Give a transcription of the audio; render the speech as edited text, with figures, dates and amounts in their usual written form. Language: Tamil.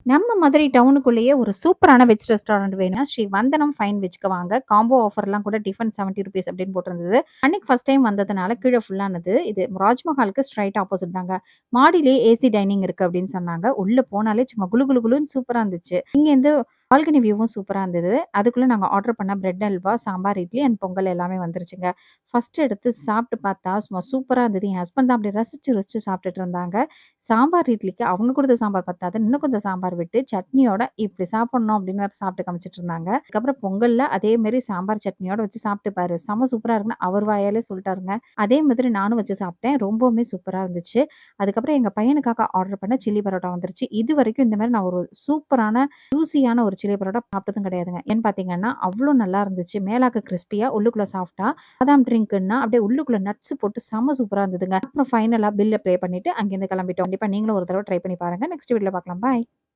நம்ம மதுரை டவுனுக்குள்ளேயே ஒரு சூப்பரான வெஜ் ரெஸ்டாரண்ட் வேணும்னா, ஸ்ரீ வந்தனம் ஃபைன் வெஜ்க்கு வாங்க. காம்போ ஆஃபர்லாம் கூட டிஃபன் ₹70 அப்படின்னு போட்டிருந்தது. அன்னைக்கு ஃபர்ஸ்ட் டைம் வந்ததுனால கீழ ஃபுல்லானது. இது ராஜ்மஹாலுக்கு ஸ்ட்ரைட் ஆப்போசிட் தாங்க. மாடியிலேயே ஏசி டைனிங் இருக்கு அப்படின்னு சொன்னாங்க. உள்ள போனாலே சும்மா குளு குளு குளுன்னு சூப்பரா இருந்துச்சு. இங்கேருந்து பால்கனி வியூவும் சூப்பரா இருந்தது. அதுக்குள்ள நாங்க ஆர்டர் பண்ண பிரெட் அல்வா, சாம்பார், இட்லி அண்ட் பொங்கல் எல்லாமே வந்துருச்சுங்க. ஃபர்ஸ்ட் எடுத்து சாப்பிட்டு பார்த்தா சும்மா சூப்பரா இருந்தது. என் ஹஸ்பண்ட் தான் அப்படியே ரசிச்சு ருசிச்சு சாப்பிட்டுட்டு இருந்தாங்க. சாம்பார் இட்லிக்கு அவங்க குடுத்த சாம்பார் பத்தாதுன்னு, இன்னும் கொஞ்சம் சாம்பார் விட்டு, சட்னியோட "இப்படி சாப்பிடணும்" அப்படின்னு வேற சாப்பிட்டு காமிச்சுட்டு இருந்தாங்க. அதுக்கப்புறம் பொங்கல்ல அதே மாரி சாம்பார் சட்னியோட வச்சு சாப்பிட்டு பாரு, செம்ம சூப்பரா இருக்குன்னு அவர் வாயாலே சொல்ட்டாருங்க. அதே மாதிரி நானும் வச்சு சாப்பிட்டேன். ரொம்பவுமே சூப்பரா இருந்துச்சு. அதுக்கப்புறம் எங்க பையனுக்காக ஆர்டர் பண்ண சில்லி பரோட்டா வந்துருச்சு. இதுவரைக்கும் இந்த மாரி நான் ஒரு சூப்பரான, ஜூஸியான ஒரு சில்லி பரோட்டா சாப்பிட்டதும் கிடையாதுங்க. ஏன்னு பார்த்தீங்கன்னா, அவ்ளோ நல்லா இருந்துச்சு. மேலாக்க கிரிஸ்பியா, உள்ளுக்குள்ள சாஃப்ட்டா, பாதாம் ட்ரிங்க்ன்னா அப்படியே உள்ளுக்குள்ள நட்ஸ் போட்டு செம்ம சூப்பரா இருந்ததுங்க. அப்புறம் ஃபைனலா பில்ல பே பண்ணிட்டு அங்கேருந்து கிளம்பிட்டோம். கண்டிப்பா நீங்களும் ஒரு தடவ ட்ரை பண்ணி பாருங்க. நெக்ஸ்ட் வீடியோல பார்க்கலாம். பாய்.